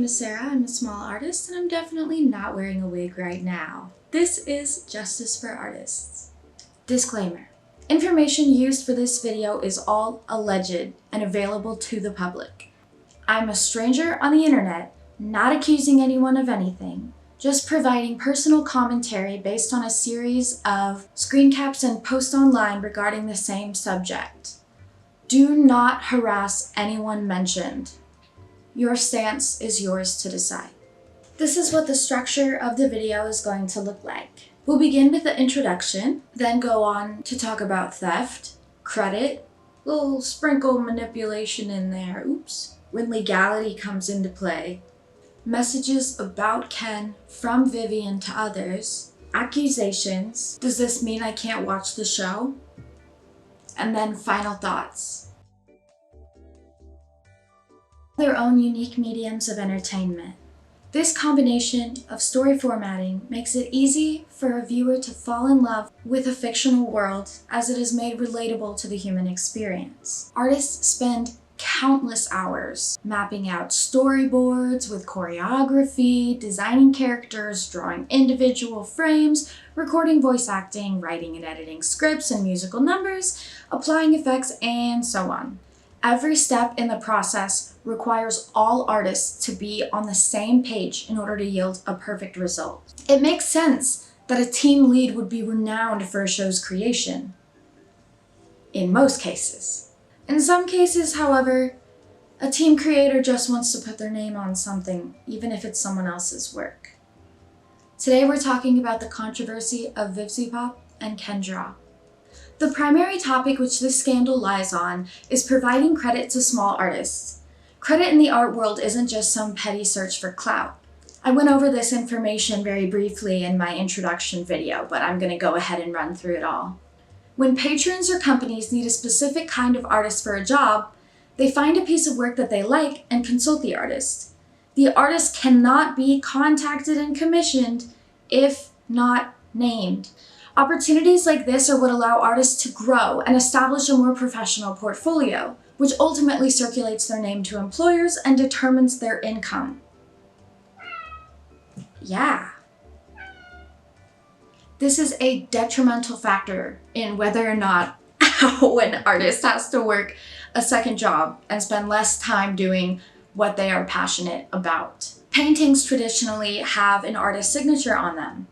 is Sarah, I'm a small artist, and I'm definitely not wearing a wig right now. This is Justice for Artists. Disclaimer. Information used for this video is all alleged and available to the public. I'm a stranger on the internet, not accusing anyone of anything, just providing personal commentary based on a series of screen caps and posts online regarding the same subject. Do not harass anyone mentioned. Your stance is yours to decide. This is what the structure of the video is going to look like. We'll begin with the introduction, then go on to talk about theft, credit, little sprinkle manipulation in there, oops, when legality comes into play, messages about Ken from Vivian to others, accusations, does this mean I can't watch the show? And then final thoughts. Their own unique mediums of entertainment. This combination of story formatting makes it easy for a viewer to fall in love with a fictional world as it is made relatable to the human experience. Artists spend countless hours mapping out storyboards with choreography, designing characters, drawing individual frames, recording voice acting, writing and editing scripts and musical numbers, applying effects, and so on. Every step in the process requires all artists to be on the same page in order to yield a perfect result. It makes sense that a team lead would be renowned for a show's creation. In most cases. In some cases, however, a team creator just wants to put their name on something, even if it's someone else's work. Today we're talking about the controversy of VIVZIEPOP and Kendra. The primary topic which this scandal lies on is providing credit to small artists. Credit in the art world isn't just some petty search for clout. I went over this information very briefly in my introduction video, but I'm going to go ahead and run through it all. When patrons or companies need a specific kind of artist for a job, they find a piece of work that they like and consult the artist. The artist cannot be contacted and commissioned if not named. Opportunities like this are what allow artists to grow and establish a more professional portfolio, which ultimately circulates their name to employers and determines their income. Yeah. This is a detrimental factor in whether or not an artist has to work a second job and spend less time doing what they are passionate about. Paintings traditionally have an artist's signature on them.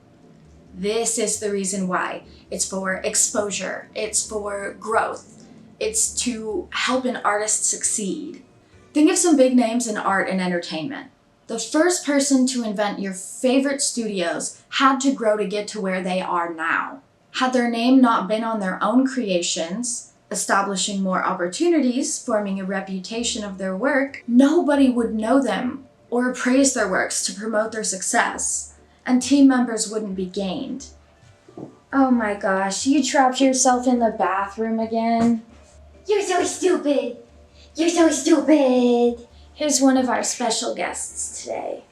This is the reason why. It's for exposure, it's for growth, it's to help an artist succeed. Think of some big names in art and entertainment. The first person to invent your favorite studios had to grow to get to where they are now. Had their name not been on their own creations, establishing more opportunities, forming a reputation of their work, nobody would know them or praise their works to promote their success, and team members wouldn't be gained. Oh my gosh, you trapped yourself in the bathroom again? You're so stupid! You're so stupid! Here's one of our special guests today.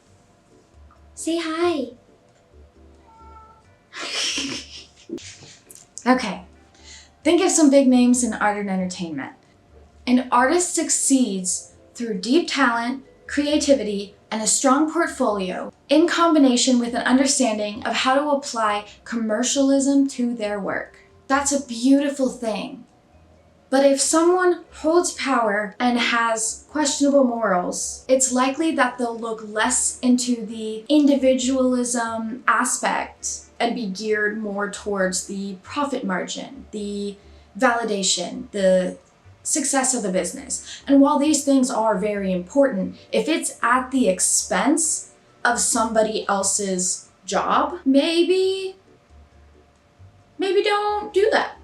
Say hi. Okay, think of some big names in art and entertainment. An artist succeeds through deep talent, creativity, and a strong portfolio in combination with an understanding of how to apply commercialism to their work. That's a beautiful thing. But if someone holds power and has questionable morals, it's likely that they'll look less into the individualism aspect and be geared more towards the profit margin, the validation, the success of the business. And while these things are very important, if it's at the expense of somebody else's job, maybe don't do that.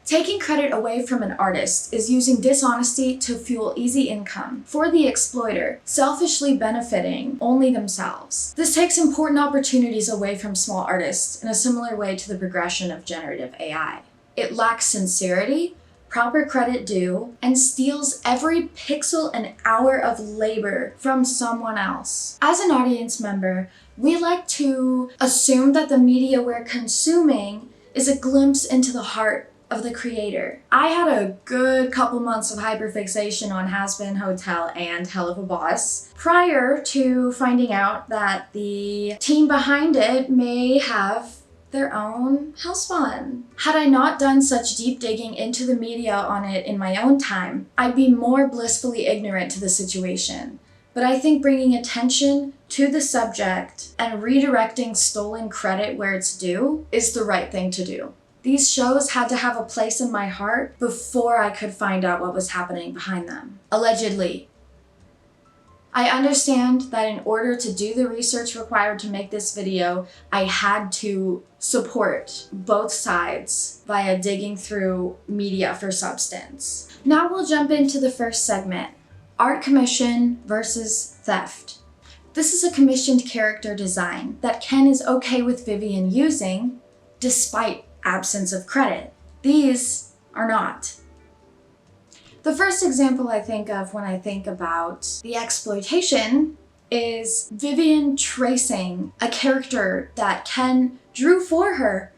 Taking credit away from an artist is using dishonesty to fuel easy income for the exploiter, selfishly benefiting only themselves. This takes important opportunities away from small artists in a similar way to the progression of generative AI. It lacks sincerity, proper credit due, and steals every pixel and hour of labor from someone else. As an audience member, we like to assume that the media we're consuming is a glimpse into the heart of the creator. I had a good couple months of hyperfixation on Has Been Hotel and Hell of a Boss prior to finding out that the team behind it may have their own hellspawn. Had I not done such deep digging into the media on it in my own time, I'd be more blissfully ignorant to the situation. But I think bringing attention to the subject and redirecting stolen credit where it's due is the right thing to do. These shows had to have a place in my heart before I could find out what was happening behind them. Allegedly. I understand that in order to do the research required to make this video, I had to support both sides via digging through media for substance. Now we'll jump into the first segment, art commission versus theft. This is a commissioned character design that Ken is okay with Vivian using despite absence of credit. These are not. The first example I think of when I think about the exploitation is Vivian tracing a character that Ken drew for her,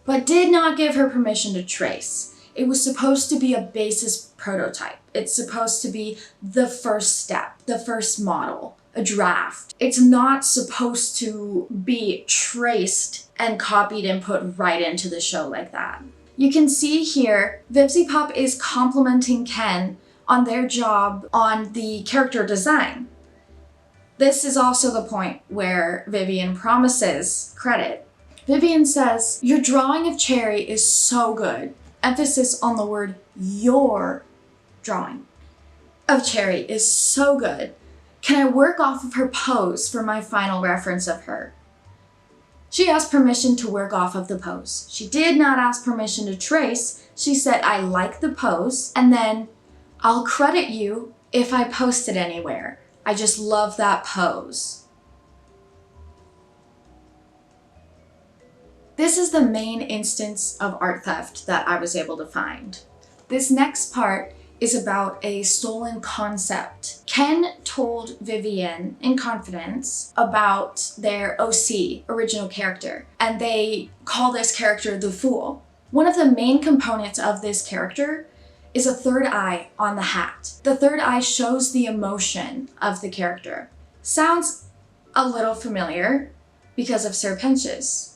but did not give her permission to trace. It was supposed to be a basis prototype. It's supposed to be the first step, the first model, a draft. It's not supposed to be traced and copied and put right into the show like that. You can see here, VIVZIEPOP is complimenting Ken on their job on the character design. This is also the point where Vivian promises credit. Vivian says, "Your drawing of Cherry is so good." Emphasis on the word your drawing of Cherry is so good. Can I work off of her pose for my final reference of her? She asked permission to work off of the pose. She did not ask permission to trace. She said, "I like the pose, and then I'll credit you if I post it anywhere. I just love that pose." This is the main instance of art theft that I was able to find. This next part is about a stolen concept. Ken told Vivian in confidence about their OC, original character, and they call this character the Fool. One of the main components of this character is a third eye on the hat. The third eye shows the emotion of the character. Sounds a little familiar because of Sir Pinches,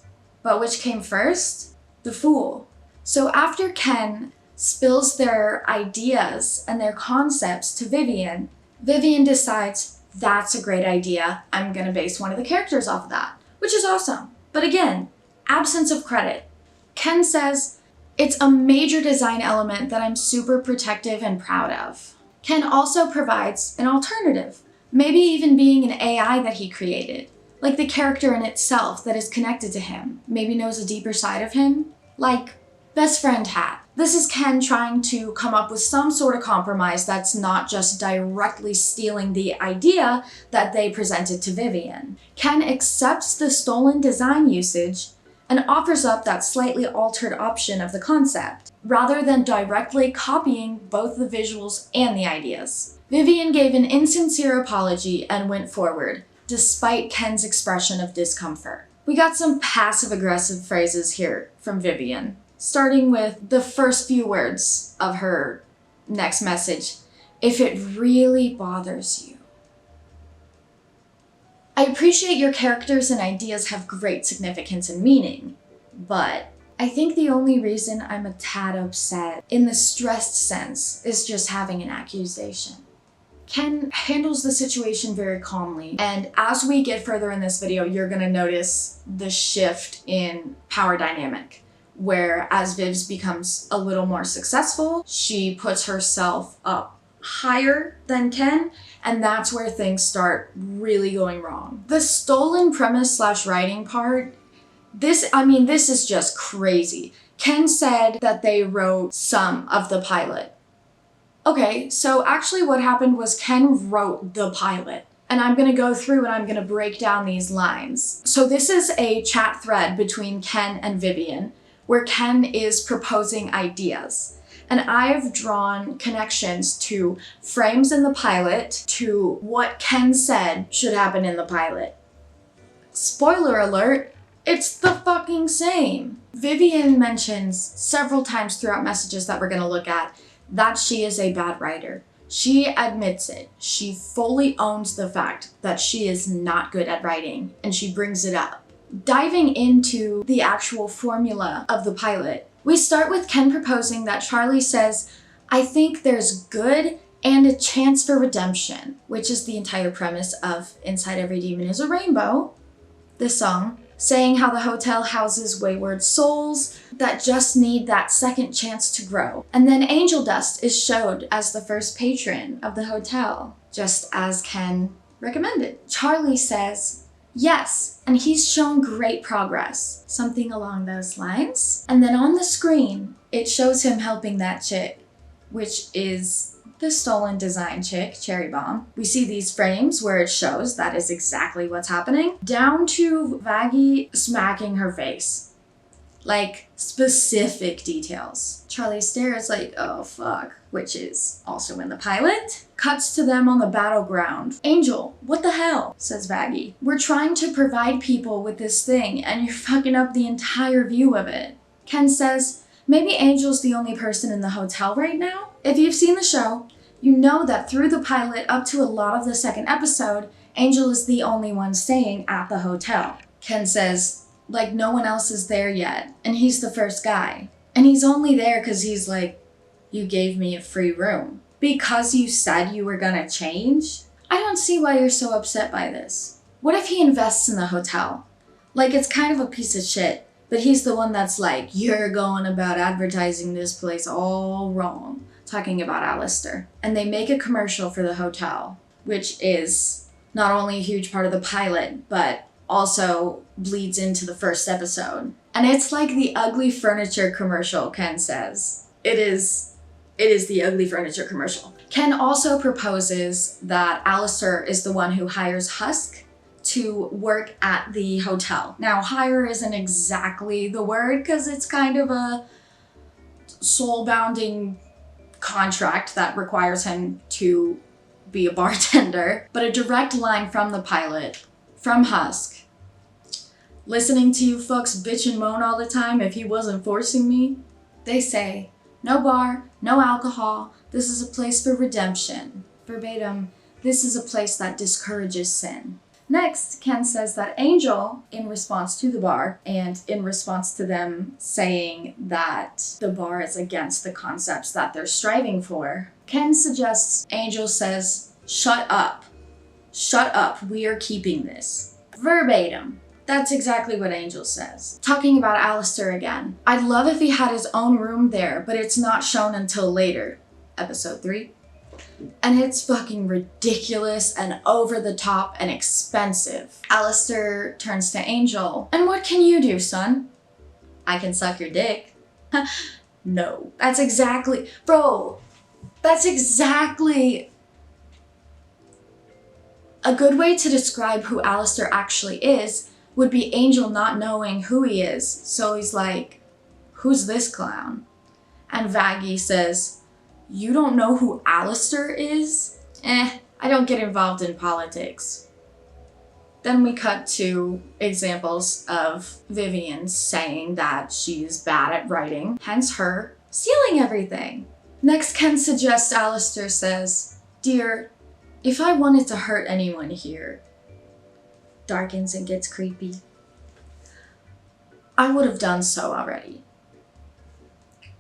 but which came first? The Fool. So after Ken spills their ideas and their concepts to Vivian, Vivian decides, "That's a great idea. I'm gonna base one of the characters off of that," which is awesome. But again, absence of credit. Ken says, "It's a major design element that I'm super protective and proud of." Ken also provides an alternative, maybe even being an AI that he created, like the character in itself that is connected to him, maybe knows a deeper side of him, like best friend hat. This is Ken trying to come up with some sort of compromise that's not just directly stealing the idea that they presented to Vivian. Ken accepts the stolen design usage and offers up that slightly altered option of the concept, rather than directly copying both the visuals and the ideas. Vivian gave an insincere apology and went forward, despite Ken's expression of discomfort. We got some passive-aggressive phrases here from Vivian, starting with the first few words of her next message, "If it really bothers you." I appreciate your characters and ideas have great significance and meaning, but I think the only reason I'm a tad upset in the stressed sense is just having an accusation. Ken handles the situation very calmly, and as we get further in this video, you're gonna notice the shift in power dynamic, where as Vivz becomes a little more successful, she puts herself up higher than Ken, and that's where things start really going wrong. The stolen premise / writing part, this is just crazy. Ken said that they wrote some of the pilot. Okay, so actually what happened was Ken wrote the pilot. And I'm gonna go through and I'm gonna break down these lines. So this is a chat thread between Ken and Vivian, where Ken is proposing ideas. And I've drawn connections to frames in the pilot to what Ken said should happen in the pilot. Spoiler alert, It's the fucking same. Vivian mentions several times throughout messages that we're gonna look at that she is a bad writer. She admits it. She fully owns the fact that she is not good at writing, and she brings it up. Diving into the actual formula of the pilot, we start with Ken proposing that Charlie says, "I think there's good and a chance for redemption," which is the entire premise of Inside Every Demon is a Rainbow, this song, saying how the hotel houses wayward souls that just need that second chance to grow. And then Angel Dust is showed as the first patron of the hotel, just as Ken recommended. Charlie says, yes, and he's shown great progress, something along those lines. And then on the screen, it shows him helping that chick, which is the stolen design chick, Cherry Bomb. We see these frames where it shows that is exactly what's happening, down to Vaggie smacking her face. Like, specific details. Charlie stares like, oh fuck, which is also in the pilot. Cuts to them on the battleground. Angel, what the hell, says Vaggie. We're trying to provide people with this thing and you're fucking up the entire view of it. Ken says, maybe Angel's the only person in the hotel right now? If you've seen the show, you know that through the pilot up to a lot of the second episode, Angel is the only one staying at the hotel. Ken says, like no one else is there yet, and he's the first guy. And he's only there because he's like, you gave me a free room. Because you said you were gonna change? I don't see why you're so upset by this. What if he invests in the hotel? Like it's kind of a piece of shit, but he's the one that's like, you're going about advertising this place all wrong. Talking about Alistair. And they make a commercial for the hotel, which is not only a huge part of the pilot, but also bleeds into the first episode. And it's like the ugly furniture commercial, Ken says. It is the ugly furniture commercial. Ken also proposes that Alistair is the one who hires Husk to work at the hotel. Now, hire isn't exactly the word because it's kind of a soul-bounding contract that requires him to be a bartender, but a direct line from the pilot, from Husk. Listening to you fucks bitch and moan all the time if he wasn't forcing me. They say, no bar, no alcohol, this is a place for redemption. Verbatim, this is a place that discourages sin. Next, Ken says that Angel, in response to the bar, and in response to them saying that the bar is against the concepts that they're striving for, Ken suggests Angel says, shut up. Shut up, we are keeping this. Verbatim. That's exactly what Angel says. Talking about Alistair again. I'd love if he had his own room there, but it's not shown until later. Episode 3. And it's fucking ridiculous and over the top and expensive. Alistair turns to Angel. And what can you do, son? I can suck your dick. No. That's exactly... Bro, that's exactly... A good way to describe who Alistair actually is would be Angel not knowing who he is. So he's like, who's this clown? And Vaggie says, you don't know who Alistair is? I don't get involved in politics. Then we cut to examples of Vivian saying that she's bad at writing, hence her stealing everything. Next, Ken suggests Alistair says, dear, if I wanted to hurt anyone here, darkens and gets creepy, I would have done so already.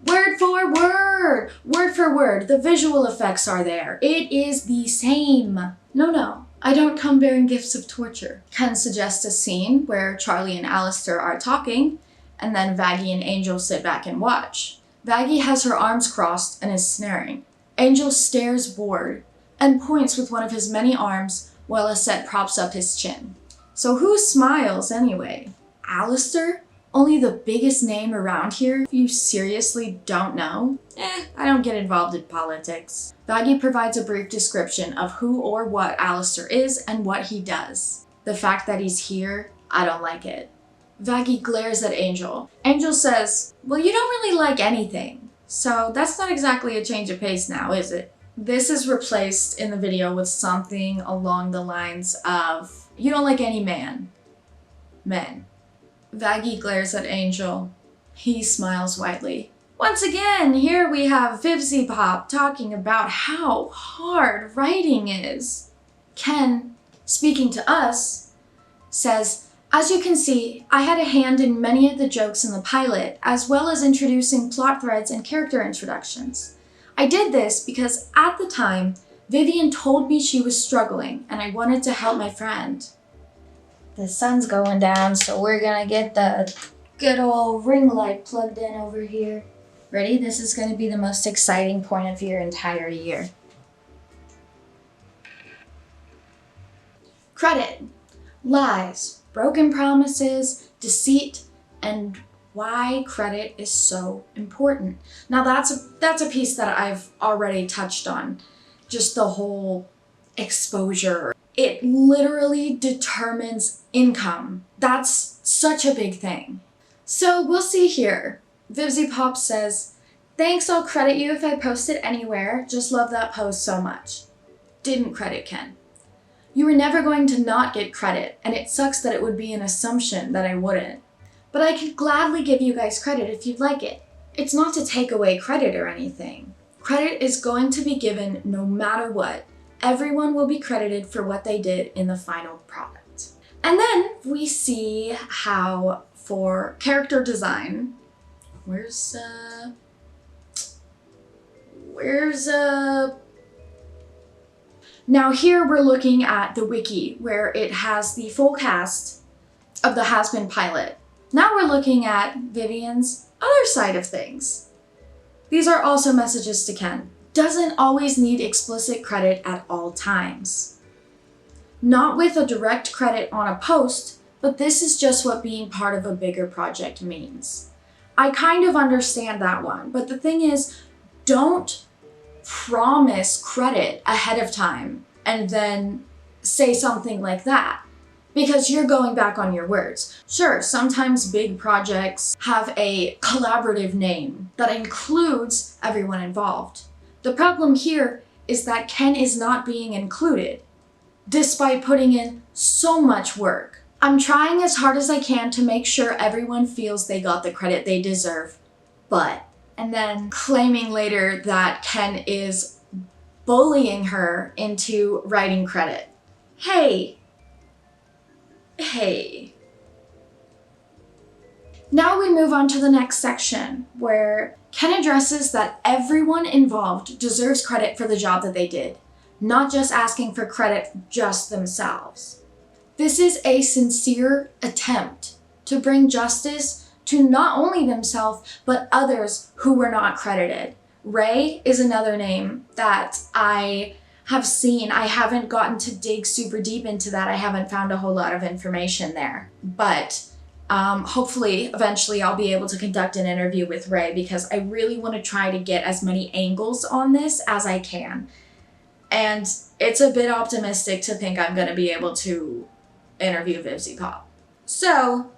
Word for word, the visual effects are there. It is the same. No, I don't come bearing gifts of torture. Ken suggests a scene where Charlie and Alistair are talking, and then Vaggie and Angel sit back and watch. Vaggie has her arms crossed and is snaring. Angel stares bored and points with one of his many arms while Aset props up his chin. So who smiles anyway? Alistair? Only the biggest name around here? If you seriously don't know? I don't get involved in politics. Vaggie provides a brief description of who or what Alistair is and what he does. The fact that he's here, I don't like it. Vaggie glares at Angel. Angel says, well, you don't really like anything. So that's not exactly a change of pace now, is it? This is replaced in the video with something along the lines of, you don't like any men. Vaggie glares at Angel. He smiles widely. Once again, here we have VIVZIEPOP talking about how hard writing is. Ken, speaking to us, says, as you can see, I had a hand in many of the jokes in the pilot, as well as introducing plot threads and character introductions. I did this because at the time, Vivian told me she was struggling and I wanted to help my friend. The sun's going down, so we're gonna get the good old ring light plugged in over here. Ready? This is gonna be the most exciting point of your entire year. Credit. Lies, broken promises, deceit, and why credit is so important. Now that's a piece that I've already touched on. Just the whole exposure. It literally determines income. That's such a big thing. So we'll see here. VIVZIEPOP says, thanks, I'll credit you if I post it anywhere. Just love that post so much. Didn't credit Ken. You were never going to not get credit, and it sucks that it would be an assumption that I wouldn't. But I could gladly give you guys credit if you'd like it. It's not to take away credit or anything. Credit is going to be given no matter what. Everyone will be credited for what they did in the final product. And then we see how for character design, Now here we're looking at the wiki where it has the full cast of the Has-Been pilot. Now we're looking at Vivian's other side of things. These are also messages to Ken. Doesn't always need explicit credit at all times. Not with a direct credit on a post, but this is just what being part of a bigger project means. I kind of understand that one, but the thing is, don't promise credit ahead of time and then say something like that, because you're going back on your words. Sure, sometimes big projects have a collaborative name that includes everyone involved. The problem here is that Ken is not being included, despite putting in so much work. I'm trying as hard as I can to make sure everyone feels they got the credit they deserve, but... And then claiming later that Ken is bullying her into writing credit. Hey. Now we move on to the next section, where Ken addresses that everyone involved deserves credit for the job that they did, not just asking for credit just themselves. This is a sincere attempt to bring justice to not only themselves, but others who were not credited. Ray is another name that I have seen. I haven't gotten to dig super deep into that. I haven't found a whole lot of information there. But hopefully, eventually I'll be able to conduct an interview with Ray, because I really want to try to get as many angles on this as I can. And it's a bit optimistic to think I'm going to be able to interview VIVZIEPOP. So,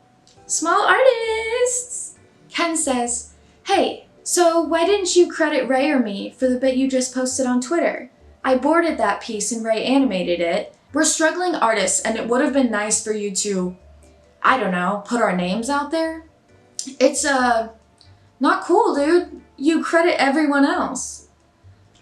small artists! Ken says, hey, so why didn't you credit Ray or me for the bit you just posted on Twitter? I boarded that piece and Ray animated it. We're struggling artists and it would have been nice for you to, I don't know, put our names out there. It's, not cool, dude. You credit everyone else.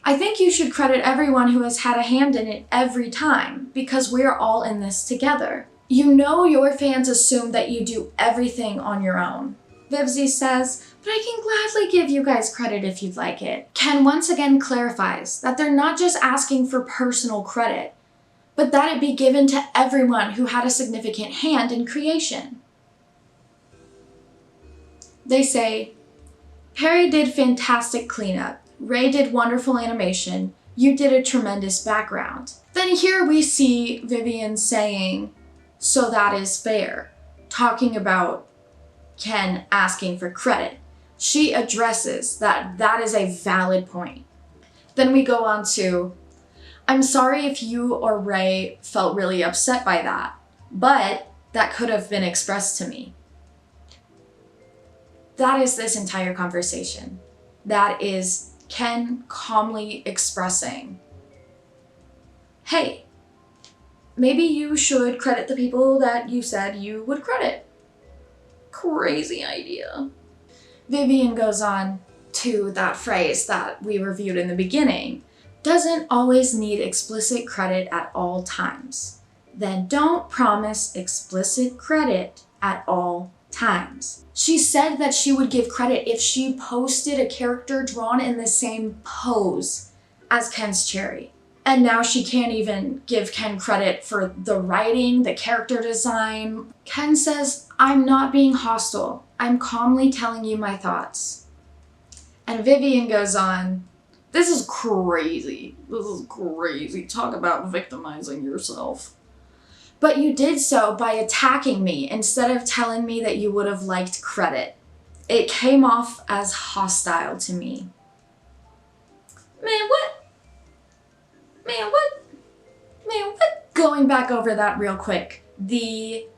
I think you should credit everyone who has had a hand in it every time, because we're all in this together. You know your fans assume that you do everything on your own. Vivzie says, but I can gladly give you guys credit if you'd like it. Ken once again clarifies that they're not just asking for personal credit, but that it be given to everyone who had a significant hand in creation. They say, Perry did fantastic cleanup. Ray did wonderful animation. You did a tremendous background. Then here we see Vivian saying, so that is fair, talking about Ken asking for credit. She addresses that that is a valid point. Then we go on to, I'm sorry if you or Ray felt really upset by that, but that could have been expressed to me. That is this entire conversation. That is Ken calmly expressing, hey, maybe you should credit the people that you said you would credit. Crazy idea. Vivian goes on to that phrase that we reviewed in the beginning. Doesn't always need explicit credit at all times. Then don't promise explicit credit at all times. She said that she would give credit if she posted a character drawn in the same pose as Ken's cherry. And now she can't even give Ken credit for the writing, the character design. Ken says, I'm not being hostile. I'm calmly telling you my thoughts. And Vivian goes on, this is crazy. This is crazy. Talk about victimizing yourself. But you did so by attacking me instead of telling me that you would have liked credit. It came off as hostile to me. Man, what? Man, what? Man, what? Going back over that real quick. The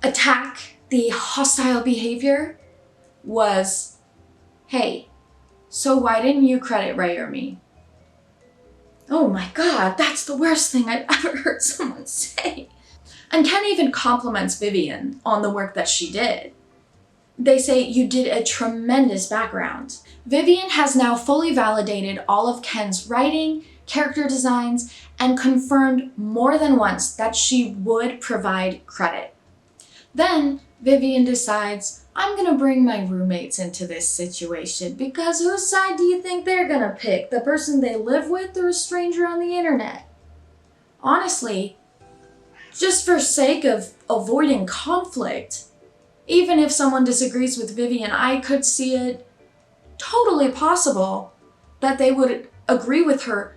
attack, the hostile behavior was, hey, so why didn't you credit Ray or me? Oh my God, that's the worst thing I've ever heard someone say. And Ken even compliments Vivian on the work that she did. They say, you did a tremendous background. Vivian has now fully validated all of Ken's writing, character designs, and confirmed more than once that she would provide credit. Then Vivian decides, I'm gonna bring my roommates into this situation because whose side do you think they're gonna pick? The person they live with or a stranger on the internet? Honestly, just for sake of avoiding conflict, even if someone disagrees with Vivian, I could see it totally possible that they would agree with her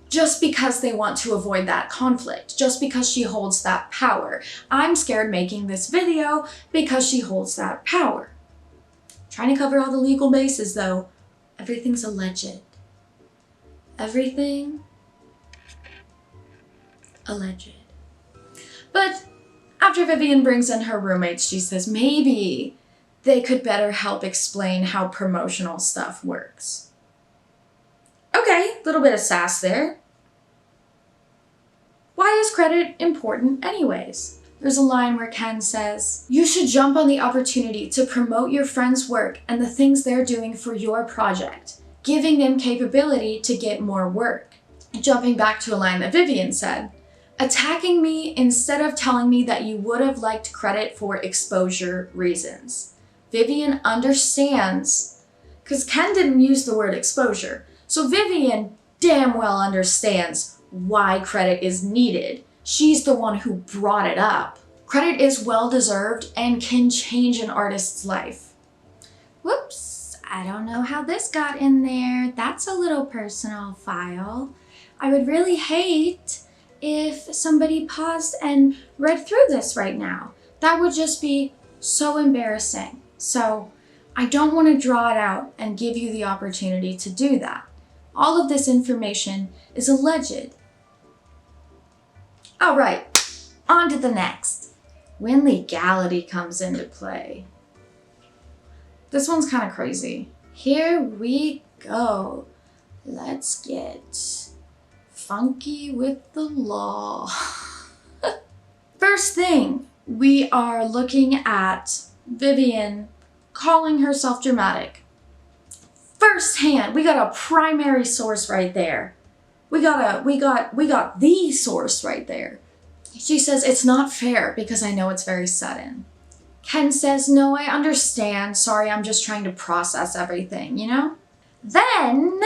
just because they want to avoid that conflict, just because she holds that power. I'm scared making this video because she holds that power. Trying to cover all the legal bases though. Everything's alleged. Everything alleged. But after Vivian brings in her roommates, she says maybe they could better help explain how promotional stuff works. Okay, little bit of sass there. Why is credit important anyways? There's a line where Ken says, you should jump on the opportunity to promote your friend's work and the things they're doing for your project, giving them capability to get more work. Jumping back to a line that Vivian said, attacking me instead of telling me that you would have liked credit for exposure reasons. Vivian understands, because Ken didn't use the word exposure, so Vivian damn well understands why credit is needed. She's the one who brought it up. Credit is well-deserved and can change an artist's life. Whoops, I don't know how this got in there. That's a little personal file. I would really hate if somebody paused and read through this right now. That would just be so embarrassing. So I don't want to draw it out and give you the opportunity to do that. All of this information is alleged. All right, on to the next. When legality comes into play. This one's kind of crazy. Here we go. Let's get funky with the law. First thing, we are looking at Vivian calling herself dramatic. Firsthand, we got a primary source right there. We got the source right there. She says, it's not fair because I know it's very sudden. Ken says, no, I understand. Sorry, I'm just trying to process everything, you know? Then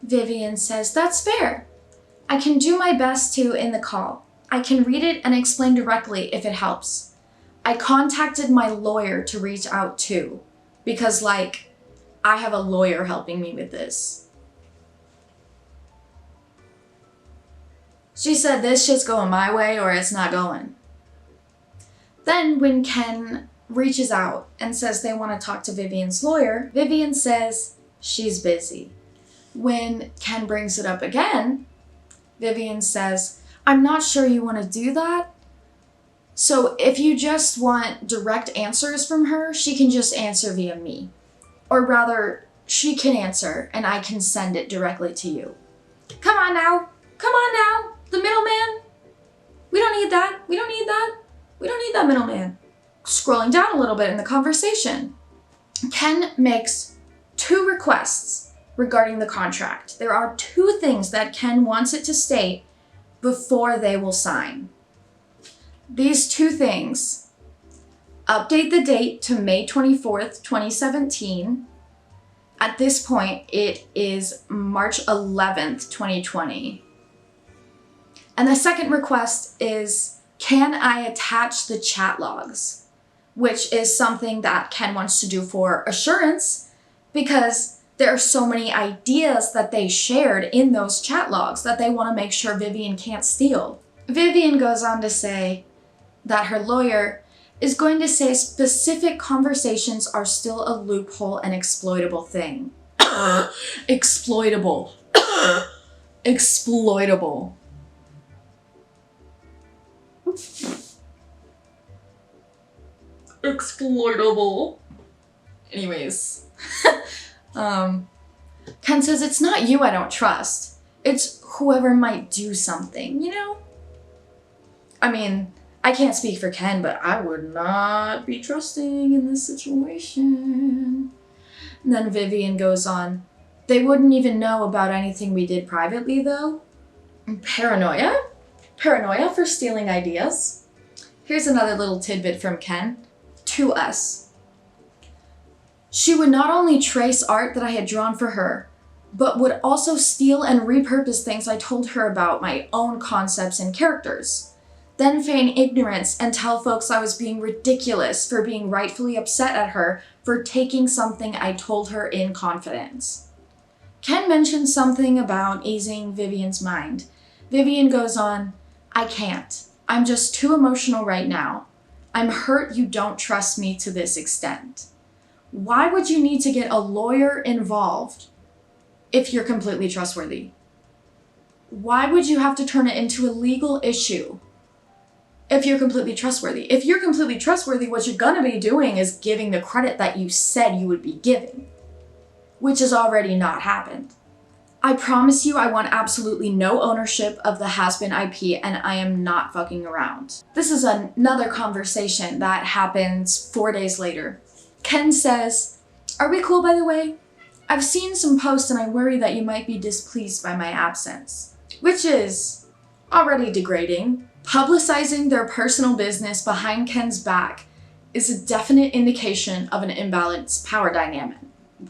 Vivian says, that's fair. I can do my best to in the call. I can read it and explain directly if it helps. I contacted my lawyer to reach out too, because like, I have a lawyer helping me with this. She said this shit's going my way or it's not going. Then when Ken reaches out and says they want to talk to Vivian's lawyer, Vivian says she's busy. When Ken brings it up again, Vivian says, I'm not sure you want to do that. So if you just want direct answers from her, she can just answer via me. Or rather, she can answer and I can send it directly to you. Come on now. Come on now. The middleman. We don't need that. We don't need that. We don't need that middleman. Scrolling down a little bit in the conversation, Ken makes 2 requests regarding the contract. There are 2 things that Ken wants it to state before they will sign. These 2 things: update the date to May 24th, 2017. At this point, it is March 11th, 2020. And the second request is, can I attach the chat logs? Which is something that Ken wants to do for assurance, because there are so many ideas that they shared in those chat logs that they want to make sure Vivian can't steal. Vivian goes on to say that her lawyer is going to say specific conversations are still a loophole and exploitable thing. Exploitable. Exploitable. Exploitable. Anyways. Ken says, it's not you I don't trust. It's whoever might do something, you know? I mean, I can't speak for Ken, but I would not be trusting in this situation. And then Vivian goes on, they wouldn't even know about anything we did privately, though. Paranoia? Paranoia for stealing ideas. Here's another little tidbit from Ken. To us. She would not only trace art that I had drawn for her, but would also steal and repurpose things I told her about my own concepts and characters. Then feign ignorance and tell folks I was being ridiculous for being rightfully upset at her for taking something I told her in confidence. Ken mentioned something about easing Vivian's mind. Vivian goes on, I can't. I'm just too emotional right now. I'm hurt you don't trust me to this extent. Why would you need to get a lawyer involved if you're completely trustworthy? Why would you have to turn it into a legal issue if you're completely trustworthy? If you're completely trustworthy, what you're gonna be doing is giving the credit that you said you would be giving, which has already not happened. I promise you I want absolutely no ownership of the Has-Been IP, and I am not fucking around. This is another conversation that happens 4 days later. Ken says, are we cool, by the way? I've seen some posts and I worry that you might be displeased by my absence. Which is already degrading. Publicizing their personal business behind Ken's back is a definite indication of an imbalanced power dynamic,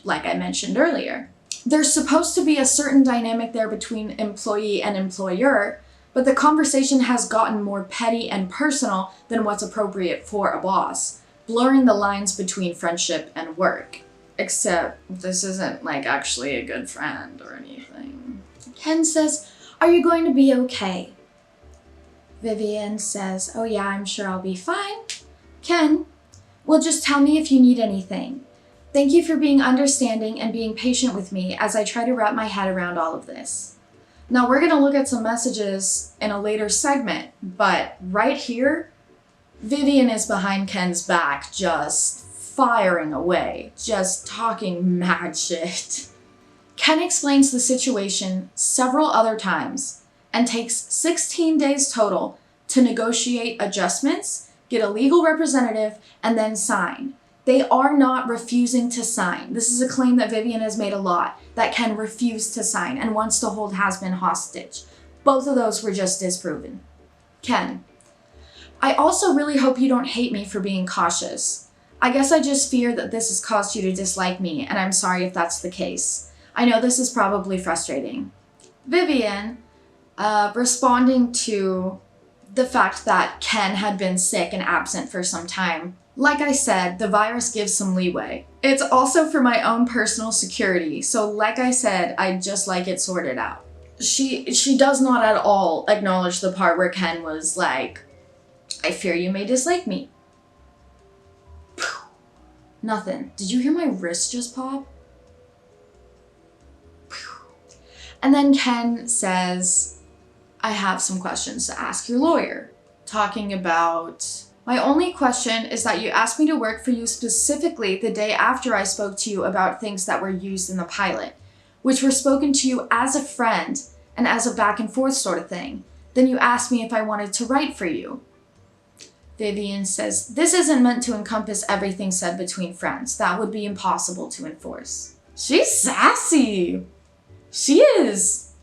like I mentioned earlier. There's supposed to be a certain dynamic there between employee and employer, but the conversation has gotten more petty and personal than what's appropriate for a boss, blurring the lines between friendship and work. Except this isn't like actually a good friend or anything. Ken says, are you going to be okay? Vivian says, oh yeah, I'm sure I'll be fine. Ken, well, just tell me if you need anything. Thank you for being understanding and being patient with me as I try to wrap my head around all of this. Now we're gonna look at some messages in a later segment, but right here, Vivian is behind Ken's back, just firing away, just talking mad shit. Ken explains the situation several other times and takes 16 days total to negotiate adjustments, get a legal representative, and then sign. They are not refusing to sign. This is a claim that Vivian has made a lot, that Ken refused to sign and wants to hold Has-Been hostage. Both of those were just disproven. Ken, I also really hope you don't hate me for being cautious. I guess I just fear that this has caused you to dislike me, and I'm sorry if that's the case. I know this is probably frustrating. Vivian, responding to the fact that Ken had been sick and absent for some time. Like I said, the virus gives some leeway. It's also for my own personal security, so like I said, I'd just like it sorted out. She does not at all acknowledge the part where Ken was like, I fear you may dislike me. Nothing. Did you hear my wrist just pop? And then Ken says, I have some questions to ask your lawyer. Talking about, my only question is that you asked me to work for you specifically the day after I spoke to you about things that were used in the pilot, which were spoken to you as a friend and as a back and forth sort of thing. Then you asked me if I wanted to write for you. Vivian says, this isn't meant to encompass everything said between friends. That would be impossible to enforce. She's sassy. She is.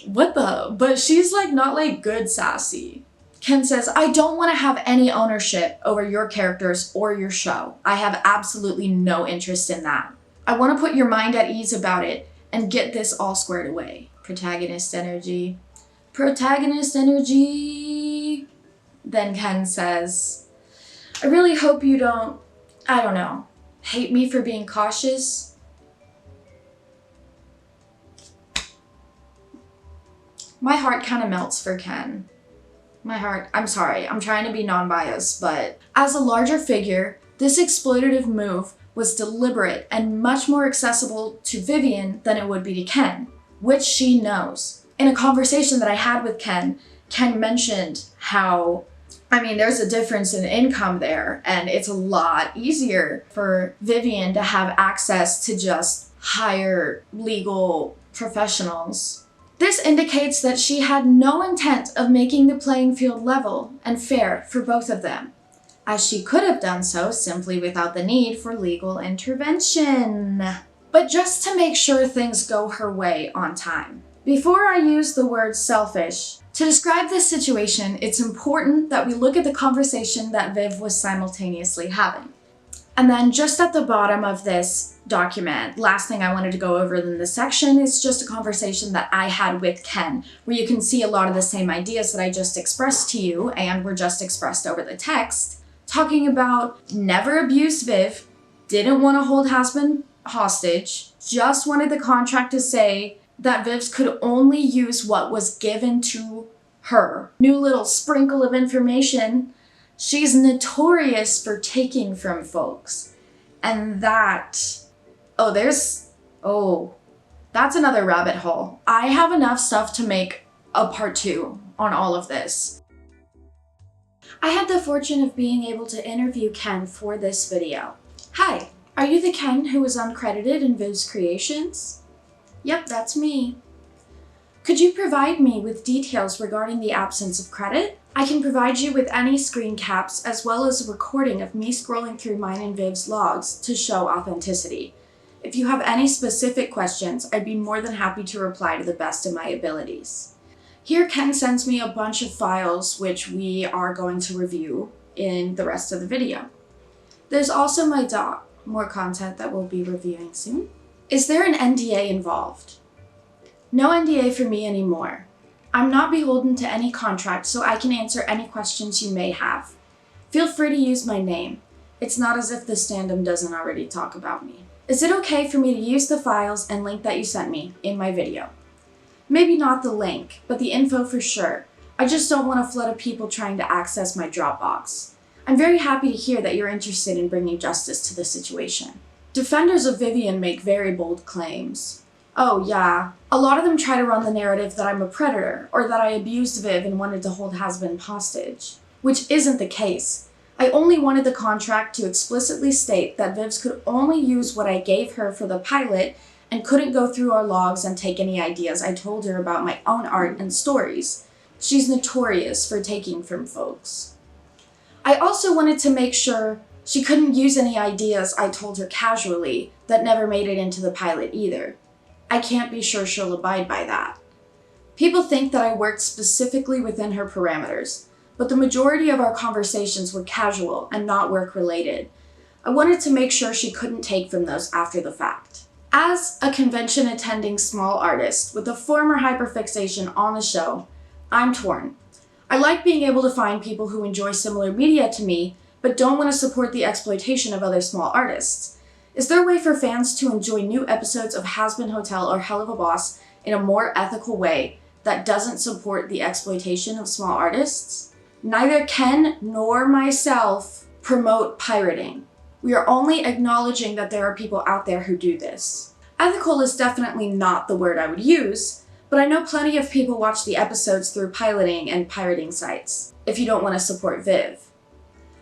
But she's like not like good sassy. Ken says, I don't want to have any ownership over your characters or your show. I have absolutely no interest in that. I want to put your mind at ease about it and get this all squared away. Protagonist energy. Protagonist energy. Then Ken says, I really hope you don't, I don't know, hate me for being cautious. My heart kind of melts for Ken. I'm sorry, I'm trying to be non-biased, but as a larger figure, this exploitative move was deliberate and much more accessible to Vivian than it would be to Ken, which she knows. In a conversation that I had with Ken mentioned how, there's a difference in income there, and it's a lot easier for Vivian to have access to just hire legal professionals. This indicates that she had no intent of making the playing field level and fair for both of them, as she could have done so simply without the need for legal intervention. But just to make sure things go her way on time. Before I use the word selfish, to describe this situation, it's important that we look at the conversation that Viv was simultaneously having. And then just at the bottom of this document, last thing I wanted to go over in this section is just a conversation that I had with Ken, where you can see a lot of the same ideas that I just expressed to you and were just expressed over the text, talking about never abused Viv, didn't want to hold husband hostage, just wanted the contract to say that Viv's could only use what was given to her. New little sprinkle of information. She's notorious for taking from folks. And that's another rabbit hole. I have enough stuff to make a part 2 on all of this. I had the fortune of being able to interview Ken for this video. Hi, are you the Ken who was uncredited in Viv's creations? Yep, that's me. Could you provide me with details regarding the absence of credit? I can provide you with any screen caps as well as a recording of me scrolling through mine and Viv's logs to show authenticity. If you have any specific questions, I'd be more than happy to reply to the best of my abilities. Here Ken sends me a bunch of files which we are going to review in the rest of the video. There's also my doc, more content that we'll be reviewing soon. Is there an NDA involved? No NDA for me anymore. I'm not beholden to any contract, so I can answer any questions you may have. Feel free to use my name. It's not as if the stand-up doesn't already talk about me. Is it okay for me to use the files and link that you sent me in my video? Maybe not the link, but the info for sure. I just don't want a flood of people trying to access my Dropbox. I'm very happy to hear that you're interested in bringing justice to the situation. Defenders of Vivian make very bold claims. Oh yeah, a lot of them try to run the narrative that I'm a predator or that I abused Viv and wanted to hold husband hostage, which isn't the case. I only wanted the contract to explicitly state that Viv's could only use what I gave her for the pilot and couldn't go through our logs and take any ideas I told her about my own art and stories. She's notorious for taking from folks. I also wanted to make sure she couldn't use any ideas I told her casually that never made it into the pilot either. I can't be sure she'll abide by that. People think that I worked specifically within her parameters, but the majority of our conversations were casual and not work-related. I wanted to make sure she couldn't take from those after the fact. As a convention-attending small artist with a former hyperfixation on the show, I'm torn. I like being able to find people who enjoy similar media to me, but don't want to support the exploitation of other small artists. Is there a way for fans to enjoy new episodes of Has-Been Hotel or Hell of a Boss in a more ethical way that doesn't support the exploitation of small artists? Neither Ken nor myself promote pirating. We are only acknowledging that there are people out there who do this. Ethical is definitely not the word I would use, but I know plenty of people watch the episodes through piloting and pirating sites, if you don't want to support Viv.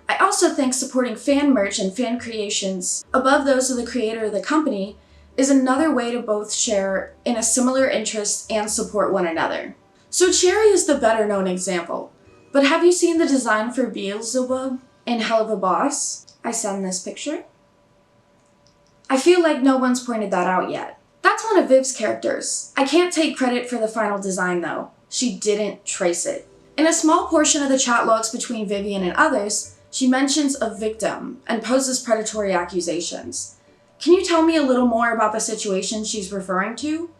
I also think supporting fan merch and fan creations above those of the creator of the company is another way to both share in a similar interest and support one another. So Cherry is the better known example. But have you seen the design for VIVZIEPOP in Hell of a Boss? I send this picture. I feel like no one's pointed that out yet. That's one of Viv's characters. I can't take credit for the final design though. She didn't trace it. In a small portion of the chat logs between Vivian and others, she mentions a victim and poses predatory accusations. Can you tell me a little more about the situation she's referring to?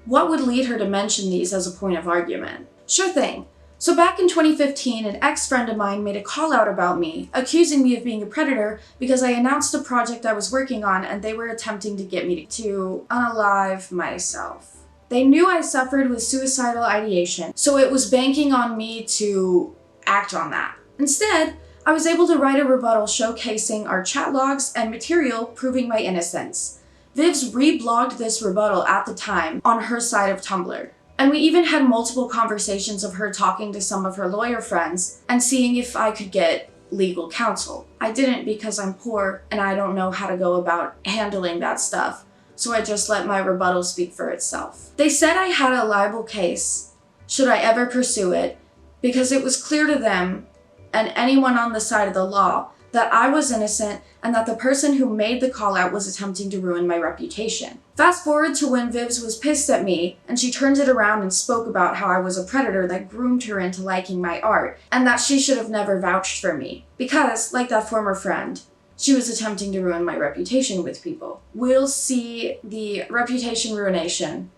What would lead her to mention these as a point of argument? Sure thing. So back in 2015, an ex-friend of mine made a call out about me, accusing me of being a predator because I announced a project I was working on and they were attempting to get me to unalive myself. They knew I suffered with suicidal ideation, so it was banking on me to act on that. Instead, I was able to write a rebuttal showcasing our chat logs and material proving my innocence. Vivz reblogged this rebuttal at the time on her side of Tumblr. And we even had multiple conversations of her talking to some of her lawyer friends and seeing if I could get legal counsel. I didn't because I'm poor and I don't know how to go about handling that stuff, so I just let my rebuttal speak for itself. They said I had a liable case, should I ever pursue it, because it was clear to them and anyone on the side of the law that I was innocent and that the person who made the call out was attempting to ruin my reputation. Fast forward to when Vivz was pissed at me and she turned it around and spoke about how I was a predator that groomed her into liking my art and that she should have never vouched for me because, like that former friend, she was attempting to ruin my reputation with people. We'll see the reputation ruination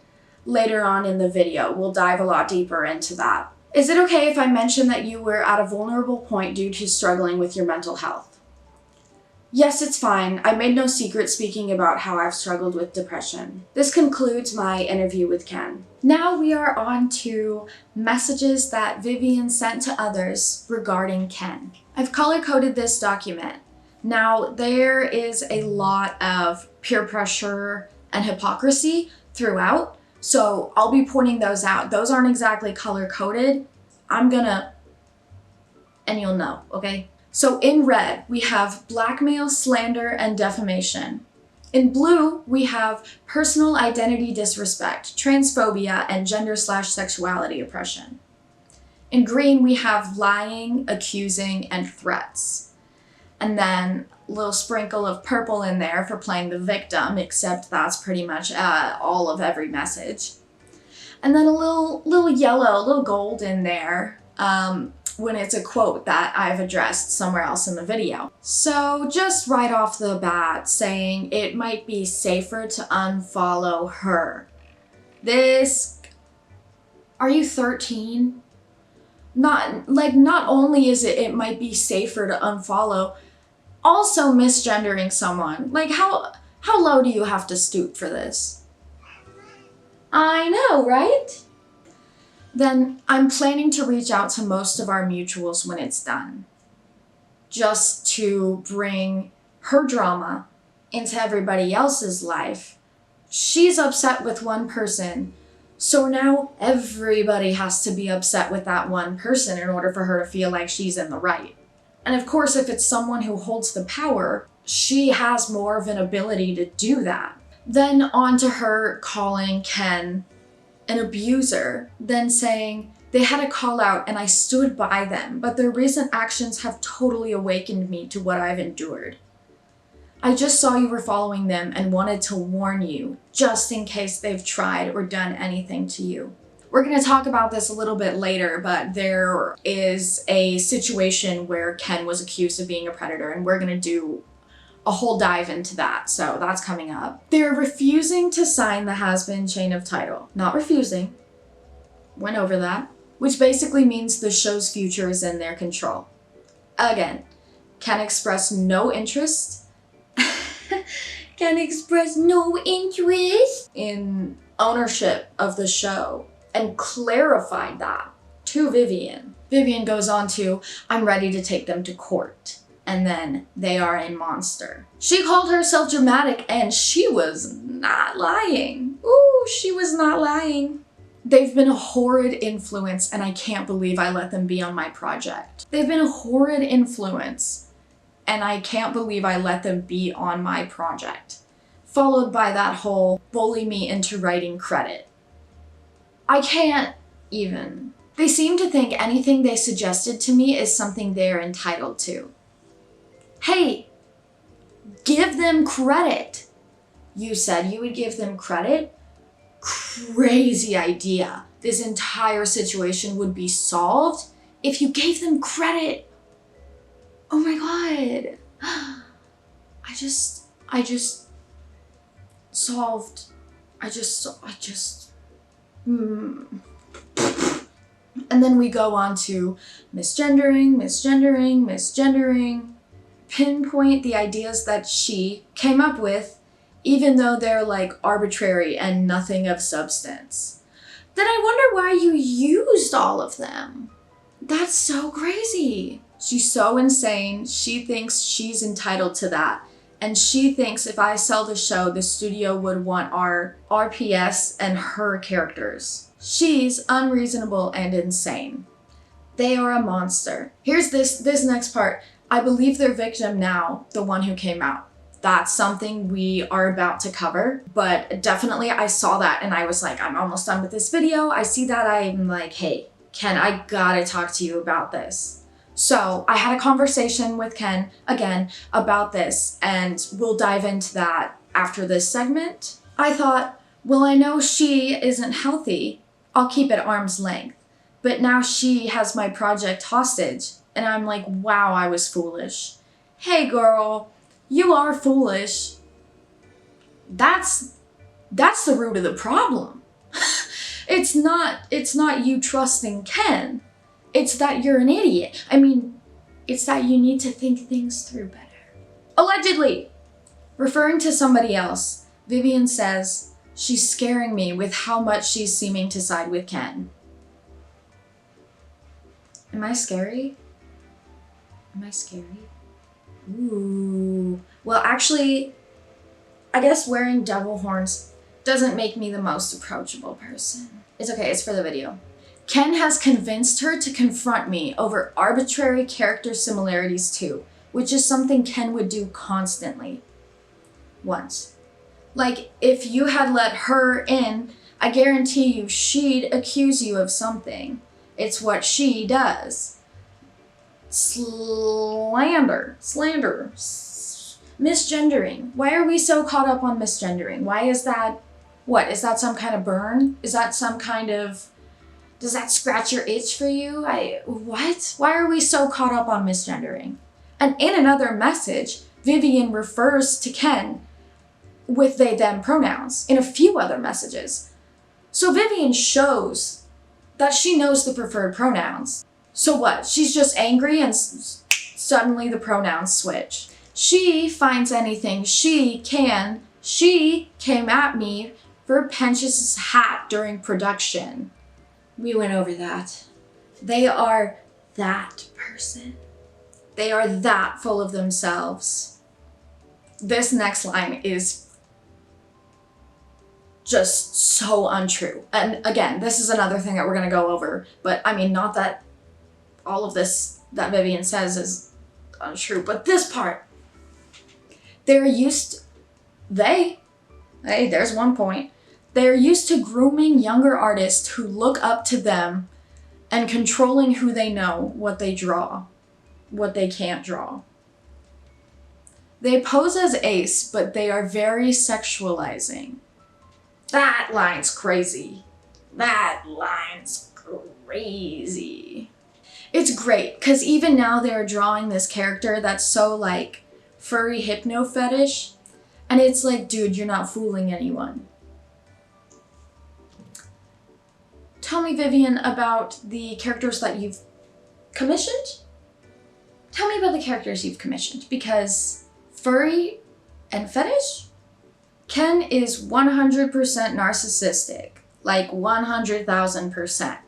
later on in the video. We'll dive a lot deeper into that. Is it okay if I mention that you were at a vulnerable point due to struggling with your mental health? Yes, it's fine. I made no secret speaking about how I've struggled with depression. This concludes my interview with Ken. Now we are on to messages that Vivian sent to others regarding Ken. I've color-coded this document. Now, there is a lot of peer pressure and hypocrisy throughout, so I'll be pointing those out. Those aren't exactly color-coded. I'm gonna, and you'll know, okay? So in red, we have blackmail, slander, and defamation. In blue, we have personal identity disrespect, transphobia, and gender/sexuality oppression. In green, we have lying, accusing, and threats. And then a little sprinkle of purple in there for playing the victim, except that's pretty much all of every message. And then a little yellow, a little gold in there when it's a quote that I've addressed somewhere else in the video. So just right off the bat saying it might be safer to unfollow her. This, are you 13? Not only is it might be safer to unfollow, also misgendering someone. Like how low do you have to stoop for this? I know, right? Then I'm planning to reach out to most of our mutuals when it's done. Just to bring her drama into everybody else's life. She's upset with one person, so now everybody has to be upset with that one person in order for her to feel like she's in the right. And of course, if it's someone who holds the power, she has more of an ability to do that. Then on to her calling Ken an abuser, then saying, they had a call out and I stood by them, but their recent actions have totally awakened me to what I've endured. I just saw you were following them and wanted to warn you, just in case they've tried or done anything to you. We're going to talk about this a little bit later, but there is a situation where Ken was accused of being a predator, and we're going to do a whole dive into that, so that's coming up. They're refusing to sign the has-been chain of title. Not refusing. Went over that. Which basically means the show's future is in their control. Again, Ken expressed no interest. Can express no interest in ownership of the show and clarified that to Vivian. Vivian goes on to, I'm ready to take them to court. And then they are a monster. She called herself dramatic and she was not lying. Ooh, she was not lying. They've been a horrid influence and I can't believe I let them be on my project. They've been a horrid influence and I can't believe I let them be on my project. Followed by that whole bully me into writing credit. I can't even. They seem to think anything they suggested to me is something they're entitled to. Hey, give them credit. You said you would give them credit? Crazy idea. This entire situation would be solved if you gave them credit. Oh my God. I just solved. And then we go on to misgendering, pinpoint the ideas that she came up with, even though they're like arbitrary and nothing of substance. Then I wonder why you used all of them. That's so crazy. She's so insane. She thinks she's entitled to that. And she thinks if I sell the show, the studio would want our RPS and her characters. She's unreasonable and insane. They are a monster. Here's this next part. I believe their victim now, the one who came out. That's something we are about to cover, but definitely I saw that and I was like, I'm almost done with this video. I see that, I'm like, hey, Ken, I gotta talk to you about this. So I had a conversation with Ken again about this, and we'll dive into that after this segment. I thought, well, I know she isn't healthy. I'll keep at arm's length. But now she has my project hostage, and I'm like, wow, I was foolish. Hey girl, you are foolish. That's the root of the problem. It's not you trusting Ken. It's that you're an idiot. I mean, it's that you need to think things through better. Allegedly. Referring to somebody else, Vivian says she's scaring me with how much she's seeming to side with Ken. Am I scary? Am I scary? Ooh. Well, actually, I guess wearing devil horns doesn't make me the most approachable person. It's okay, it's for the video. Ken has convinced her to confront me over arbitrary character similarities too, which is something Ken would do constantly. Once. Like, if you had let her in, I guarantee you she'd accuse you of something. It's what she does. Slander. Misgendering. Why are we so caught up on misgendering? Why is that? What? Is that some kind of burn? Is that some kind of... Does that scratch your itch for you? What? Why are we so caught up on misgendering? And in another message, Vivian refers to Ken with they, them pronouns in a few other messages. So Vivian shows that she knows the preferred pronouns. So what? She's just angry and suddenly the pronouns switch. She finds anything she can. She came at me for Pentious' hat during production. We went over that. They are that person. They are that full of themselves. This next line is just so untrue. And again, this is another thing that we're gonna go over, but I mean, not that all of this that Vivian says is untrue, but this part. There's one point. They're used to grooming younger artists who look up to them and controlling who they know, what they draw, what they can't draw. They pose as ace, but they are very sexualizing. That line's crazy. That line's crazy. It's great, because even now they're drawing this character that's so like furry hypno fetish, and it's like, dude, you're not fooling anyone. Tell me, Vivian, about the characters that you've commissioned. Tell me about the characters you've commissioned, because furry and fetish? Ken is 100% narcissistic, like 100,000%.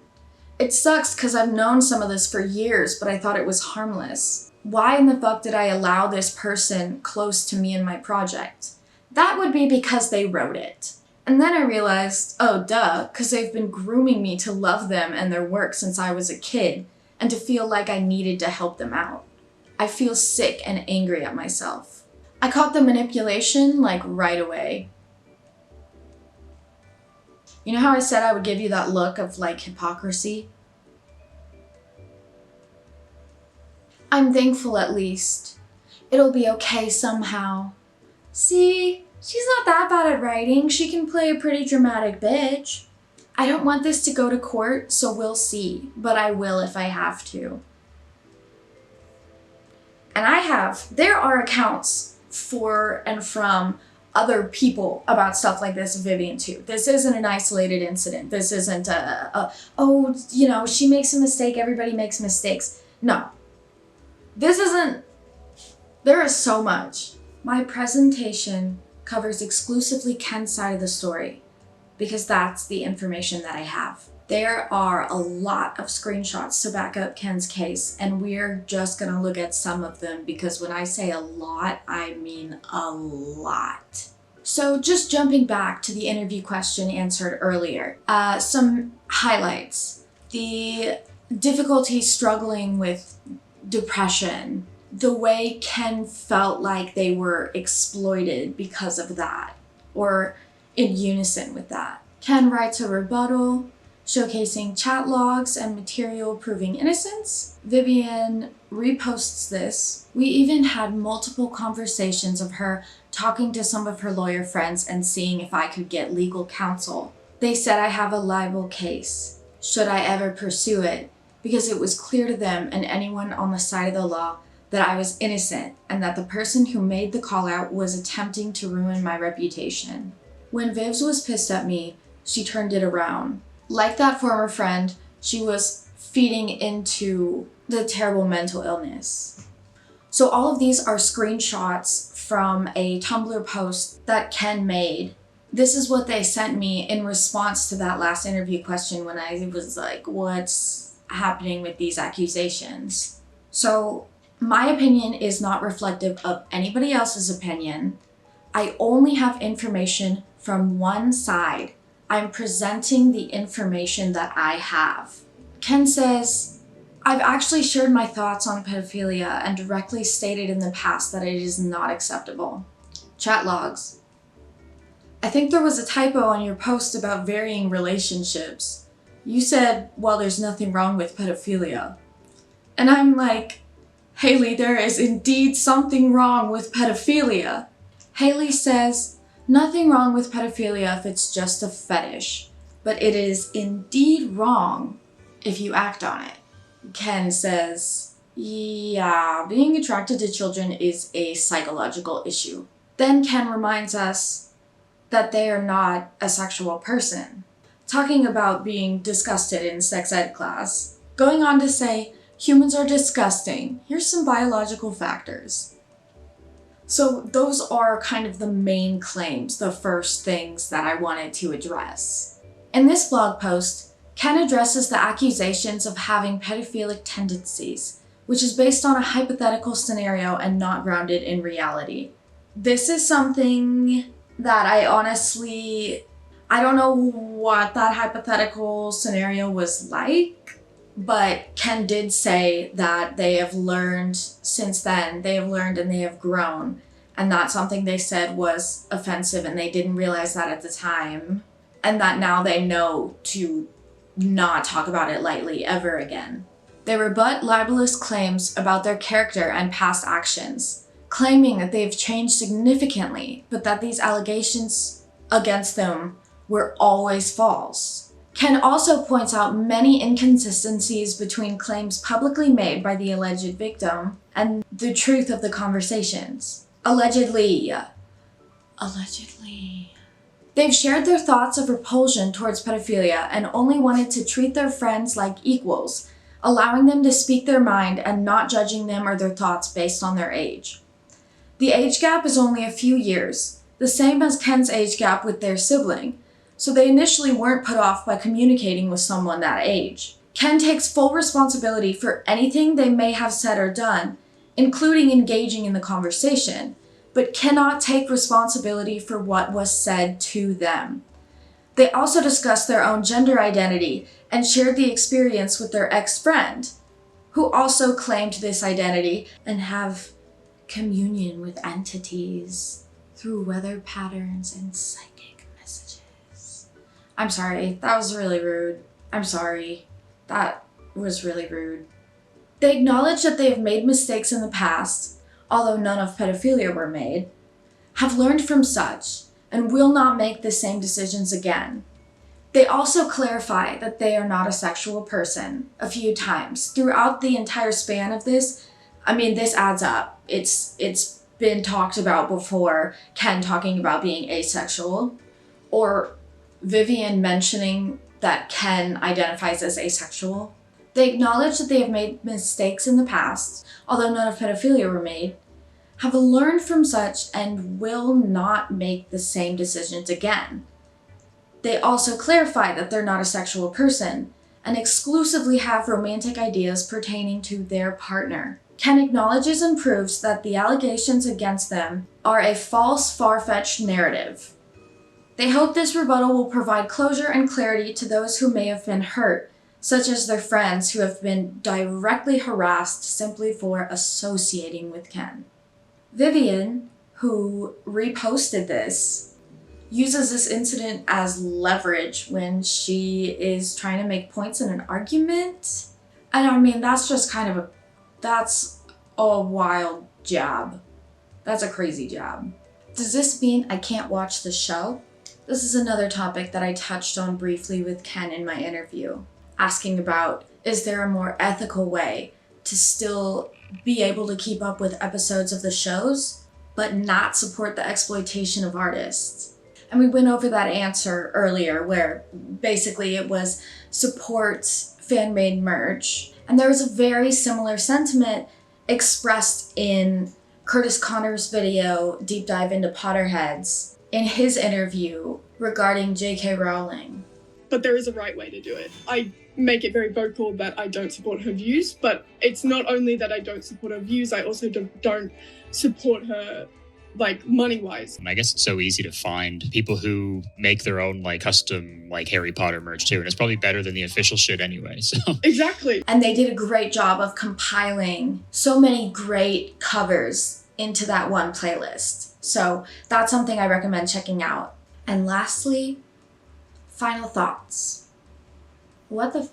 It sucks because I've known some of this for years, but I thought it was harmless. Why in the fuck did I allow this person close to me in my project? That would be because they wrote it. And then I realized, oh duh, because they've been grooming me to love them and their work since I was a kid, and to feel like I needed to help them out. I feel sick and angry at myself. I caught the manipulation like right away. You know how I said I would give you that look of like hypocrisy? I'm thankful at least. It'll be okay somehow. See, she's not that bad at writing. She can play a pretty dramatic bitch. I don't want this to go to court, so we'll see, but I will if I have to. And there are accounts for and from other people about stuff like this, Vivian too. This isn't an isolated incident. This isn't she makes a mistake, everybody makes mistakes. No. This isn't, there is so much. My presentation covers exclusively Ken's side of the story because that's the information that I have. There are a lot of screenshots to back up Ken's case, and we're just gonna look at some of them because when I say a lot, I mean a lot. So just jumping back to the interview question answered earlier, some highlights. The difficulty struggling with depression, the way Ken felt like they were exploited because of that, or in unison with that. Ken writes a rebuttal, showcasing chat logs and material proving innocence. Vivian reposts this. We even had multiple conversations of her talking to some of her lawyer friends and seeing if I could get legal counsel. They said I have a libel case. Should I ever pursue it? Because it was clear to them and anyone on the side of the law that I was innocent and that the person who made the call out was attempting to ruin my reputation. When Vivz was pissed at me, she turned it around. Like that former friend, she was feeding into the terrible mental illness. So all of these are screenshots from a Tumblr post that Ken made. This is what they sent me in response to that last interview question when I was like, what's happening with these accusations? So my opinion is not reflective of anybody else's opinion. I only have information from one side. I'm presenting the information that I have. Ken says, I've actually shared my thoughts on pedophilia and directly stated in the past that it is not acceptable. Chat logs. I think there was a typo on your post about varying relationships. You said, well, there's nothing wrong with pedophilia. And I'm like, Haley, there is indeed something wrong with pedophilia. Haley says, nothing wrong with pedophilia if it's just a fetish, but it is indeed wrong if you act on it. Ken says, yeah, being attracted to children is a psychological issue. Then Ken reminds us that they are not a sexual person, talking about being disgusted in sex ed class, going on to say, humans are disgusting. Here's some biological factors. So those are kind of the main claims, the first things that I wanted to address. In this blog post, Ken addresses the accusations of having pedophilic tendencies, which is based on a hypothetical scenario and not grounded in reality. This is something that I don't know what that hypothetical scenario was like, but Ken did say that they have learned since then, they have learned and they have grown. And that's something they said was offensive and they didn't realize that at the time. And that now they know to not talk about it lightly ever again. They rebut libelous claims about their character and past actions, claiming that they've changed significantly, but that these allegations against them were always false. Ken also points out many inconsistencies between claims publicly made by the alleged victim and the truth of the conversations. Allegedly. They've shared their thoughts of repulsion towards pedophilia and only wanted to treat their friends like equals, allowing them to speak their mind and not judging them or their thoughts based on their age. The age gap is only a few years, the same as Ken's age gap with their sibling, so they initially weren't put off by communicating with someone that age. Ken takes full responsibility for anything they may have said or done, including engaging in the conversation, but cannot take responsibility for what was said to them. They also discussed their own gender identity and shared the experience with their ex-friend, who also claimed this identity and have communion with entities through weather patterns and psychic messages. I'm sorry, that was really rude. I'm sorry. That was really rude. They acknowledge that they have made mistakes in the past, although none of pedophilia were made, have learned from such, and will not make the same decisions again. They also clarify that they are not a sexual person a few times. Throughout the entire span of this, this adds up. It's been talked about before, Ken talking about being asexual, or Vivian mentioning that Ken identifies as asexual. They acknowledge that they have made mistakes in the past, although none of pedophilia were made, have learned from such, and will not make the same decisions again. They also clarify that they're not a sexual person, and exclusively have romantic ideas pertaining to their partner. Ken acknowledges and proves that the allegations against them are a false, far-fetched narrative. They hope this rebuttal will provide closure and clarity to those who may have been hurt, such as their friends who have been directly harassed simply for associating with Ken. Vivian, who reposted this, uses this incident as leverage when she is trying to make points in an argument. And that's a wild jab. That's a crazy jab. Does this mean I can't watch the show? This is another topic that I touched on briefly with Ken in my interview, asking about, is there a more ethical way to still be able to keep up with episodes of the shows, but not support the exploitation of artists? And we went over that answer earlier, where basically it was support fan-made merch. And there was a very similar sentiment expressed in Curtis Connor's video, Deep Dive into Potterheads, in his interview regarding J.K. Rowling. But there is a right way to do it. I make it very vocal that I don't support her views, but it's not only that I don't support her views, I also don't support her money-wise. I guess it's so easy to find people who make their own custom Harry Potter merch too, and it's probably better than the official shit anyway. So exactly. And they did a great job of compiling so many great covers into that one playlist. So that's something I recommend checking out. And lastly, final thoughts. What the